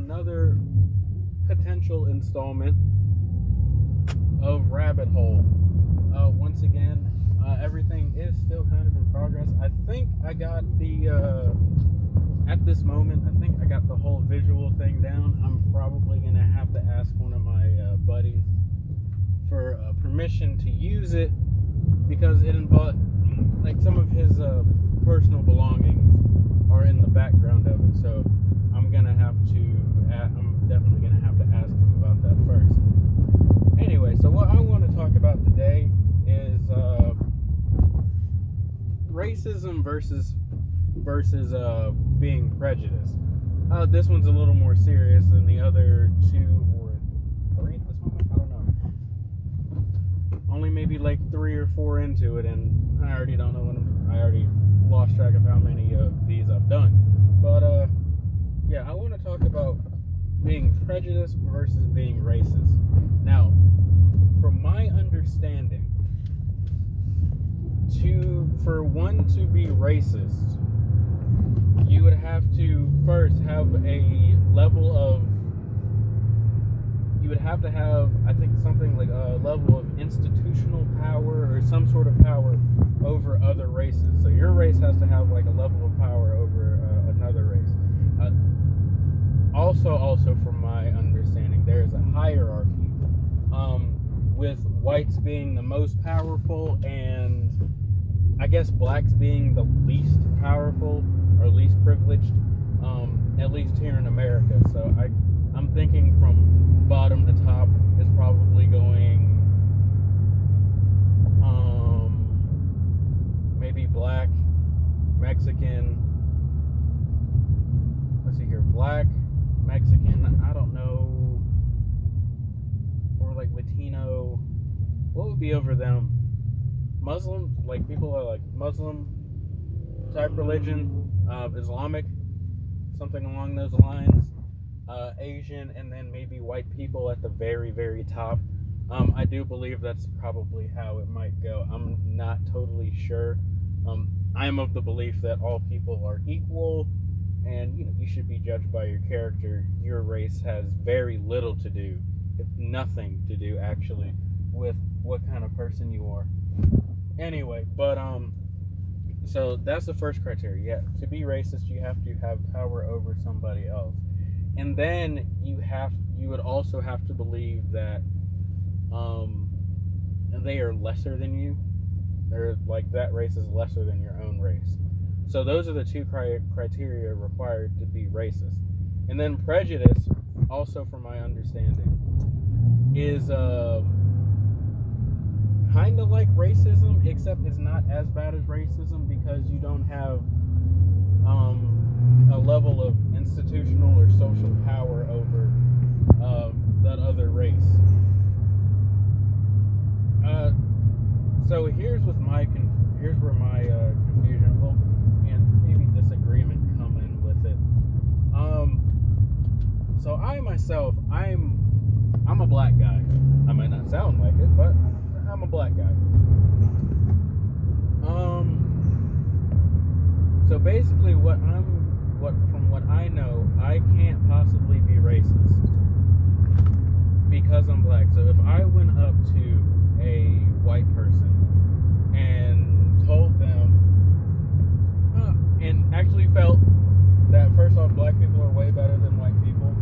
another potential installment of Rabbit Hole. Once again, everything is still kind of in progress. I think I got at this moment, I think I got the whole visual thing down. I'm probably going to have to ask one of my buddies for permission to use it because it involved, like, some of his personal belongings are in the background of it. So I'm definitely going to have to ask him about that first. Anyway, so what I want to talk about today is racism versus being prejudiced. This one's a little more serious than the other two or three at this moment. I don't know. Only maybe like 3 or 4 into it, and I already don't know I already lost track of how many of these I've done. But yeah, I want to talk about being prejudiced versus being racist. Now, from my understanding, for one to be racist, you would have to first have a level of, you would have to have, I think, something like a level of institutional power or some sort of power over other races. So your race has to have like a level of power over another race. Also, from my understanding, there is a hierarchy, with whites being the most powerful and I guess blacks being the least powerful or least privileged, at least here in America. So I'm thinking from bottom to top is probably going maybe black, Mexican, let's see here, black, Mexican, I don't know, or like Latino. What would be over them? Muslim, like people are like Muslim type religion, Islamic, something along those lines, Asian, and then maybe white people at the very, very top. I do believe that's probably how it might go. I'm not totally sure. I'm of the belief that all people are equal, and you should be judged by your character. Your race has very little to do, if nothing to do actually, with what kind of person you are. Anyway, but so that's the first criteria. Yeah, to be racist, you have to have power over somebody else, and then you would also have to believe that they are lesser than you. They're like, that race is lesser than your own race. So those are the two criteria required to be racist. And then prejudice, also from my understanding, is kind of like racism, except it's not as bad as racism because you don't have a level of institutional or social power over that other race. So here's where my confusion and maybe disagreement come in with it. So I myself, I'm a black guy. I might not sound like it, but I'm a black guy. So basically, from what I know, I can't possibly be racist because I'm black. So if I went up to a white person and told them, and actually felt that first off, black people are way better than white people,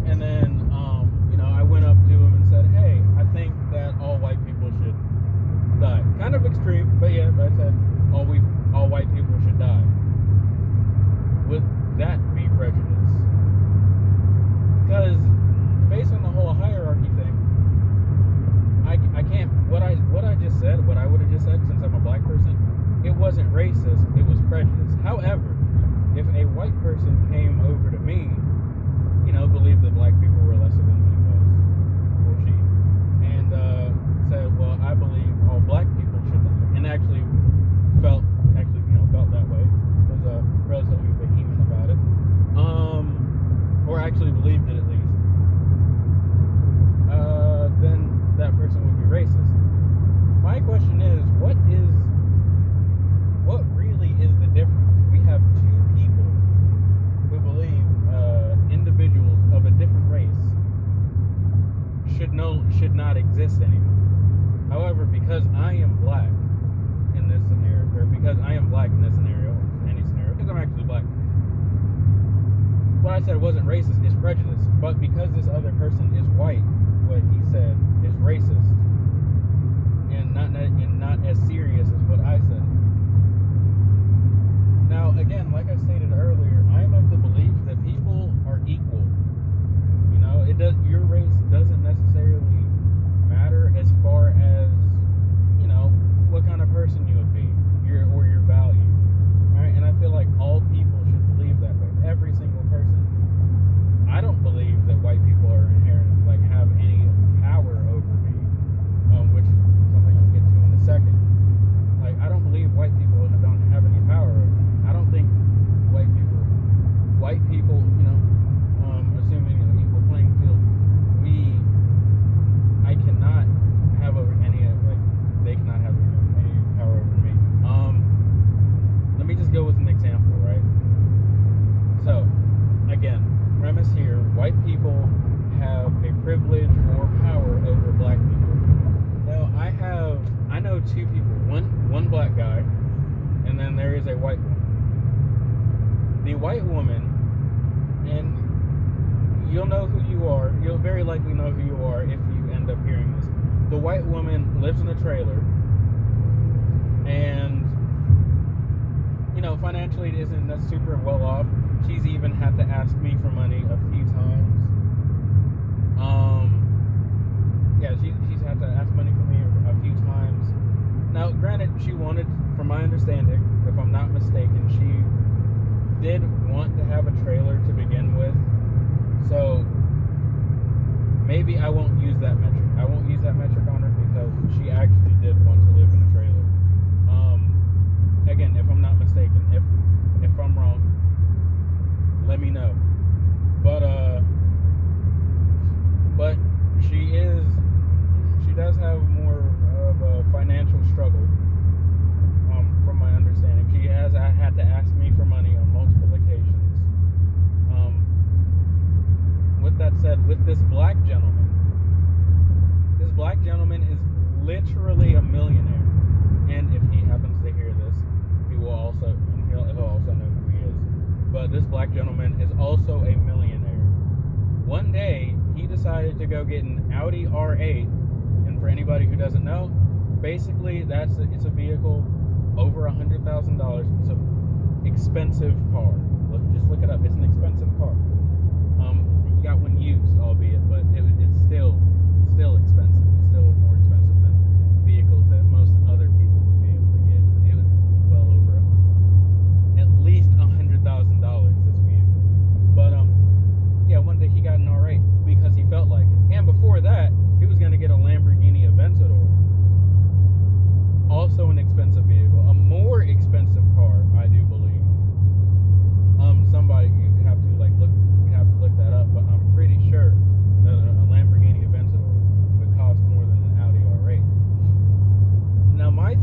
and then I went up to him and said, hey, I think that all white people should die. Kind of extreme, but yeah, I said all white people should die. Would that be prejudice? Because based on the whole hierarchy thing, I can't, what I just said, what I would have just said, since I'm a black person, it wasn't racist, it was prejudice. However, if a white person came over to me, believed that black people were lesser than he was, or she, and said, well, I believe all black people should die, and actually felt that way, was relatively vehement about it, or actually believed it at least, then that person would be racist. My question is, what really is the difference? We have two people who believe exist anymore. However, because I am black in this scenario, or because I am black in this scenario, or any scenario, because I'm actually black, what I said wasn't racist, it's prejudice. But because this other person is white, what he said is racist, and not as serious as what I said. Now, again, like I stated earlier, I'm of the belief that people are equal. You know, your race doesn't necessarily matter as far as, you know, what kind of person you would be, your value. All right, and I feel like all people should believe that way. Every single person. I don't believe that white people are inherently have any power over me, which is something I'll get to in a second. I don't believe white people don't have any power over me. I don't think white people, you know, assuming an equal playing field, I cannot have over any, they cannot have any power over me. Let me just go with an example, right? So, again, premise here, white people have a privilege or power over black people. Now, I know two people, one black guy, and then there is a white woman. The white woman, and you'll know who you are, you'll very likely know who you are if you end up hearing this. The white woman lives in a trailer, and, you know, financially it isn't that super well off. She's even had to ask me for money a few times. She's had to ask money from me a few times. Now, granted, she wanted, from my understanding, if I'm not mistaken, she did want to have a trailer to begin with. So maybe I won't use that metric. I won't use that metric on her because she actually did want to live in a trailer. Again, if I'm not mistaken, if I'm wrong, let me know. But she does have more of a financial struggle, from my understanding. She has had to ask me for money on multiple occasions. With that said, with this black gentleman is literally a millionaire. And if he happens to hear this, he'll also know who he is. But this black gentleman is also a millionaire. One day, he decided to go get an Audi R8, and for anybody who doesn't know, basically it's a vehicle over $100,000. It's an expensive car. Just look it up. It's an expensive car. He got one used, albeit, but it's still expensive. It's still more expensive than vehicles that most other people would be able to get. It was well over at least $100,000. This vehicle, but yeah, one day he got an R8 because he felt like it. And before that, he was going to get a Lamborghini Aventador. Also an expensive vehicle. A more expensive car, I do believe. Somebody, you'd have to look that up, but I'm pretty sure that a Lamborghini Aventador would cost more than an Audi R8. Now, my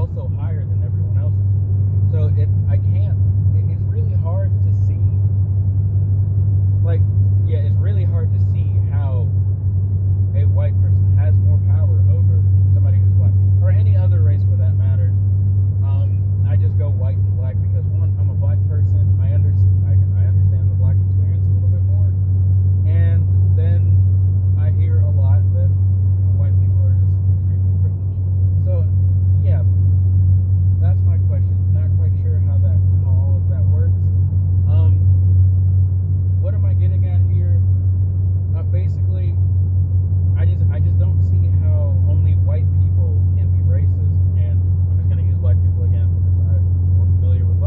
also higher than everyone else's. So it's really hard to see. Like, yeah, it's really hard to see how a white person has more power over somebody who's black, or any other race for that matter. I just go white and black because, one, I'm a black person. I understand the black experience a little bit more, and then I hear a lot that white people are just extremely privileged. So, yeah, that's my question. Not quite sure how all of that works. What am I getting at here? Basically, I just don't see how only white people can be racist, and I'm just gonna use black people again because I'm more familiar with the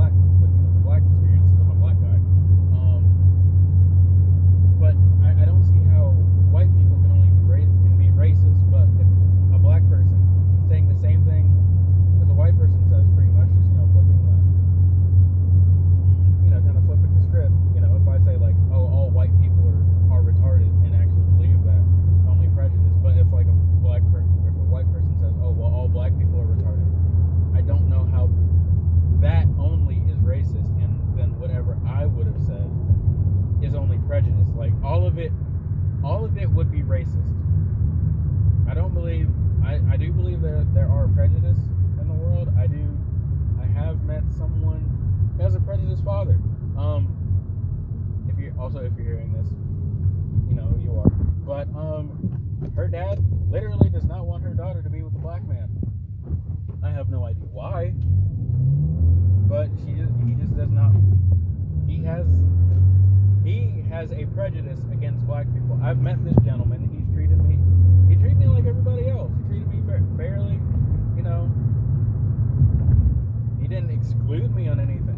black experience since I'm a black guy. But I don't see how white people can be racist, but if a black person saying the same thing as a white person says, pretty much just kind of flipping the script. If I say like, oh, all white people are retarded and actually believe that, only prejudice. But if like if a white person says, oh, well, all black people are retarded, I don't know how that only is racist, and then whatever I would have said is only prejudice. Like all of it would be racist. I do believe there are prejudice in the world. I have met someone who has a prejudiced father. If you're hearing this, you know who you are. But her dad literally does not want her daughter to be with a black man. I have no idea why, but he just does not. He has a prejudice against black people. I've met this gentleman. He treated me like everybody else. He treated me fairly. He didn't exclude me on anything.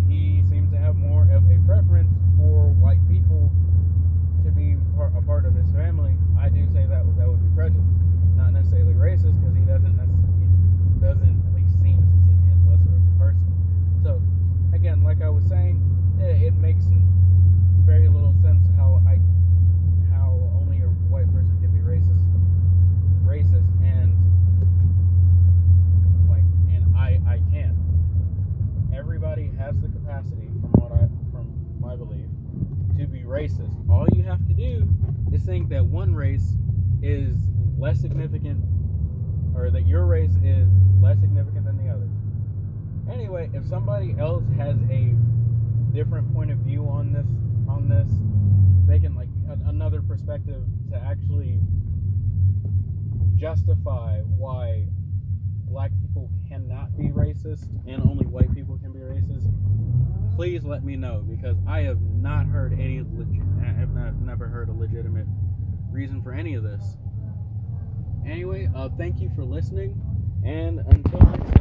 He seemed to have more of a preference for white people to be a part of his family. I do say that would be prejudice, not necessarily racist, because he doesn't at least seem to see me as lesser of a person. So again, like I was saying, it makes very little sense how only a white person can be racist, and I can't. Everybody has the capacity, from my belief, to be racist. All you have to do is think that one race is less significant, or that your race is less significant than the others. Anyway, if somebody else has a different point of view on this, they can another perspective to actually justify why black people cannot be racist and only white people can be racist. Please let me know, because I have not heard never heard a legitimate reason for any of this. Anyway, thank you for listening, and until next time.